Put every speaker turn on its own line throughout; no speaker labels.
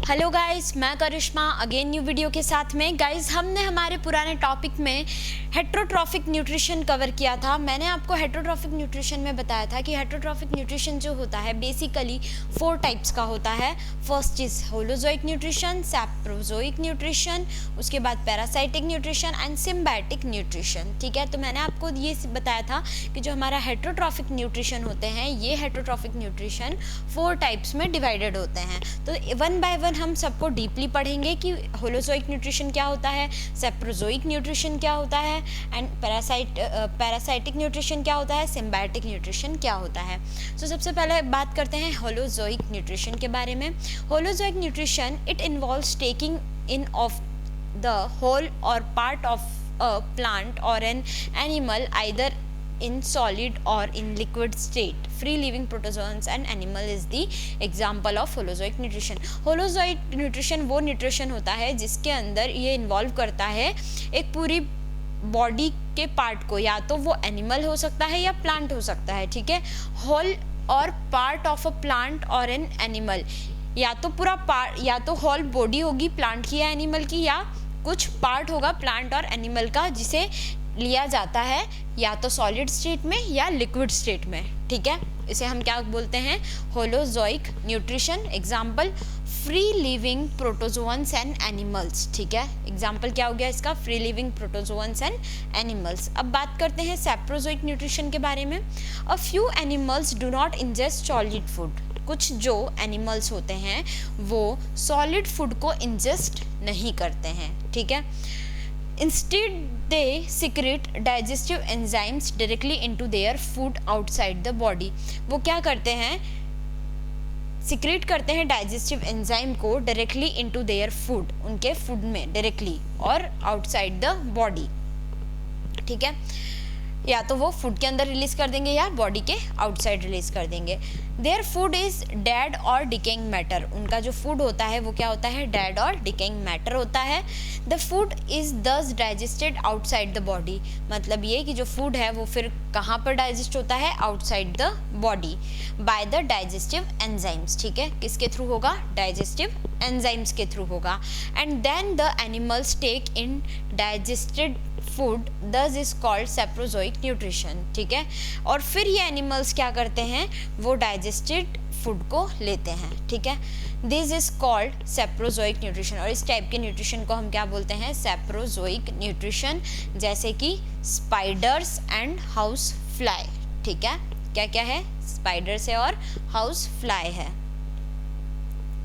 Hello guys, मैं करिश्मा again new video के साथ में। गाइस, हमने हमारे पुराने टॉपिक में हेट्रोट्रॉफिक न्यूट्रिशन कवर किया था। मैंने आपको हेट्रोट्रॉफिक न्यूट्रिशन में बताया था कि हेट्रोट्रॉफिक न्यूट्रिशन जो होता है बेसिकली 4 टाइप्स का होता है। First is holozoic nutrition, saprozoic nutrition, उसके बाद parasitic nutrition and symbiotic nutrition. ठीक है, तो मैंने आपको ये बताया था कि जो हमारा हेट्रोट्रॉफिक न्यूट्रिशन होते हैं, ये हेट्रोट्रॉफिक न्यूट्रिशन 4 टाइप्स में डिवाइडेड होते हैं। तो वन बाय वन हम सबको डीपली पढ़ेंगे कि होलोजोइक न्यूट्रिशन क्या होता है, सैप्रोजोइक न्यूट्रिशन क्या होता है एंड पैरासाइटिक न्यूट्रिशन क्या होता है, सिम्बायोटिक न्यूट्रिशन क्या होता है। तो सबसे पहले बात करते हैं होलोजोइक न्यूट्रिशन के बारे में। Holozoic nutrition it involves taking in of the whole or part ऑफ a plant or an animal either in solid or in liquid state. Free living protozoans and animal is the example of holozoic nutrition. Holozoic nutrition वो nutrition होता है जिसके अंदर ये involve करता है एक पूरी बॉडी के पार्ट को, या तो वो एनिमल हो सकता है या प्लांट हो सकता है। ठीक है, whole or part of a plant और एन एनिमल, या तो पूरा पार्ट, या तो होल बॉडी होगी प्लांट की या एनिमल की, या कुछ पार्ट होगा प्लांट और एनिमल का जिसे लिया जाता है या तो सॉलिड स्टेट में या लिक्विड स्टेट में। ठीक है, इसे हम क्या बोलते हैं, holozoic nutrition. Example free living protozoans and animals. ठीक है, एग्जाम्पल क्या हो गया इसका, free living protozoans and animals. अब बात करते हैं सैप्रोजोइक न्यूट्रिशन के बारे में। A few animals do not ingest solid food. कुछ जो एनिमल्स होते हैं वो सॉलिड फूड को इंजेस्ट नहीं करते हैं। ठीक है, instead they secrete digestive enzymes directly into their food outside the body. वो क्या करते हैं, सिक्रेट करते हैं डाइजेस्टिव एंजाइम को डायरेक्टली इनटू देयर फूड, उनके फूड में डायरेक्टली और आउटसाइड द बॉडी। ठीक है, या तो वो फूड के अंदर रिलीज कर देंगे या बॉडी के आउटसाइड रिलीज कर देंगे। देयर फूड इज डेड और डिकेइंग मैटर। उनका जो फूड होता है वो क्या होता है, डेड और डिकेइंग मैटर होता है। द फूड इज दस डाइजेस्टेड आउटसाइड द बॉडी। मतलब ये कि जो फूड है वो फिर कहाँ पर डाइजेस्ट होता है, outside the body by the digestive enzymes. ठीक है, किसके थ्रू होगा, डाइजेस्टिव एंजाइम्स के थ्रू होगा। And then the animals take in digested food, this is called saprozoic nutrition. ठीक है, और फिर ये एनिमल्स क्या करते हैं, वो डाइजेस्टेड फूड को लेते हैं। ठीक है, this is called saprozoic nutrition. और इस टाइप के न्यूट्रिशन को हम क्या बोलते हैं, सैप्रोजोइक न्यूट्रिशन। जैसे कि स्पाइडर्स एंड हाउस फ्लाई। ठीक है, क्या क्या है, स्पाइडर्स है और हाउस फ्लाई है।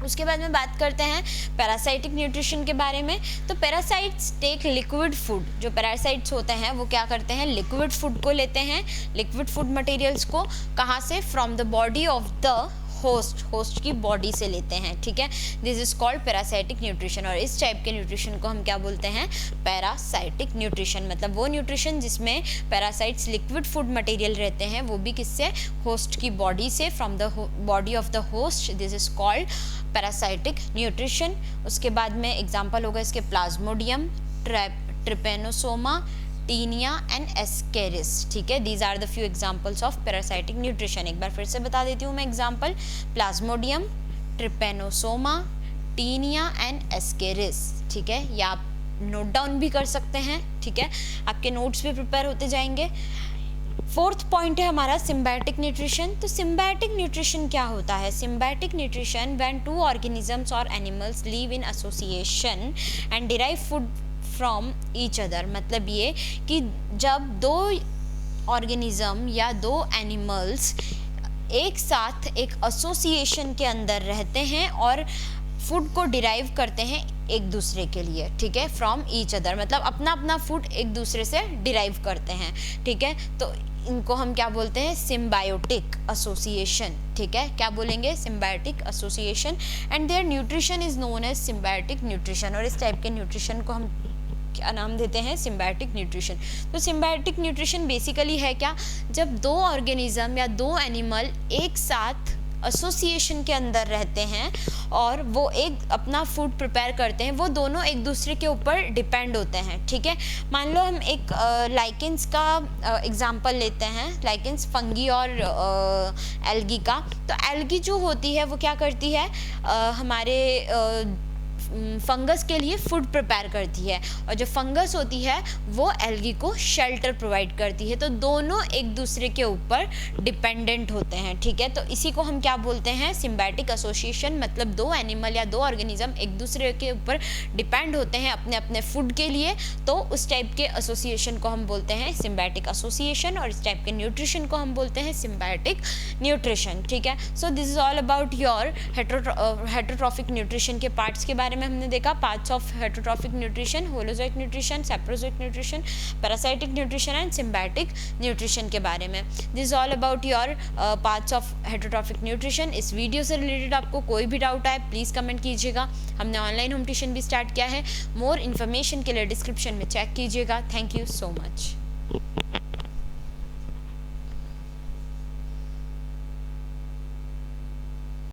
उसके बाद में बात करते हैं पैरासाइटिक न्यूट्रिशन के बारे में। तो पैरासाइट्स टेक लिक्विड फूड। जो पैरासाइट्स होते हैं वो क्या करते हैं, लिक्विड फूड को लेते हैं, लिक्विड फूड मटेरियल्स को कहाँ से, from the body of the host, host की बॉडी से लेते हैं। ठीक है, this is called parasitic nutrition. और इस टाइप के न्यूट्रिशन को हम क्या बोलते हैं, पैरासाइटिक न्यूट्रिशन। मतलब वो न्यूट्रिशन जिसमें पैरासाइट्स लिक्विड फूड मटेरियल रहते हैं, वो भी किससे, होस्ट की बॉडी से, from the body of the host. This is called parasitic nutrition. उसके बाद में एग्जाम्पल होगा इसके Plasmodium, Trypanosoma, Taenia and Ascaris. ठीक है, these are the few examples of parasitic nutrition. एक बार फिर से बता देती हूँ मैं example, Plasmodium, Trypanosoma, Taenia and Ascaris. ठीक है, या आप नोट डाउन भी कर सकते हैं। ठीक है, आपके नोट्स भी प्रिपेयर होते जाएंगे। फोर्थ पॉइंट है हमारा सिम्बायोटिक न्यूट्रिशन। तो सिम्बायोटिक न्यूट्रिशन क्या होता है, symbiotic nutrition when two organisms or animals live in association and derive food from each other. मतलब ये कि जब दो ऑर्गेनिज्म या दो एनिमल्स एक साथ एक एसोसिएशन के अंदर रहते हैं और फूड को डिराइव करते हैं एक दूसरे के लिए। ठीक है, फ्रॉम ईच अदर मतलब अपना अपना फूड एक दूसरे से डिराइव करते हैं। ठीक है, तो इनको हम क्या बोलते हैं, सिम्बायोटिक एसोसिएशन। ठीक है, क्या बोलेंगे, symbiotic association. And their nutrition is known as symbiotic nutrition. और इस टाइप के न्यूट्रिशन को हम क्या नाम देते हैं, सिम्बायोटिक न्यूट्रिशन। तो सिम्बायोटिक न्यूट्रिशन बेसिकली है क्या, जब दो ऑर्गेनिज्म या दो एनिमल एक साथ एसोसिएशन के अंदर रहते हैं और वो एक अपना फूड प्रिपेयर करते हैं, वो दोनों एक दूसरे के ऊपर डिपेंड होते हैं, ठीक है। मान लो हम एक लाइकेंस का एग्जांपल लेते हैं, लाइकेंस, फंगी और एल्गी का। तो एल्गी जो होती है वो क्या करती है, हमारे फंगस के लिए फूड प्रिपेयर करती है, और जो फंगस होती है वो एल्गी को शेल्टर प्रोवाइड करती है। तो दोनों एक दूसरे के ऊपर डिपेंडेंट होते हैं, ठीक है। तो इसी को हम क्या बोलते हैं, सिम्बायोटिक एसोसिएशन। मतलब दो एनिमल या दो ऑर्गेनिज्म एक दूसरे के ऊपर डिपेंड होते हैं अपने अपने फूड के लिए, तो उस टाइप के एसोसिएशन को हम बोलते हैं सिम्बायोटिक एसोसिएशन, और इस टाइप के न्यूट्रिशन को हम बोलते हैं सिम्बायोटिक न्यूट्रिशन, ठीक है। So this is all about your heterotrophic nutrition के पार्ट्स के बारे में हमने देखा। Parts of heterotrophic nutrition, holozoic nutrition, saprozoic nutrition, parasitic nutrition and symbiotic nutrition के बारे में। This is all about your parts of heterotrophic nutrition. इस वीडियो से रिलेटेड आपको कोई भी डाउट आए प्लीज़ कमेंट कीजिएगा। हमने ऑनलाइन होम ट्यूशन भी स्टार्ट किया है, मोर इन्फॉर्मेशन के लिए डिस्क्रिप्शन में चेक कीजिएगा। Thank you so much.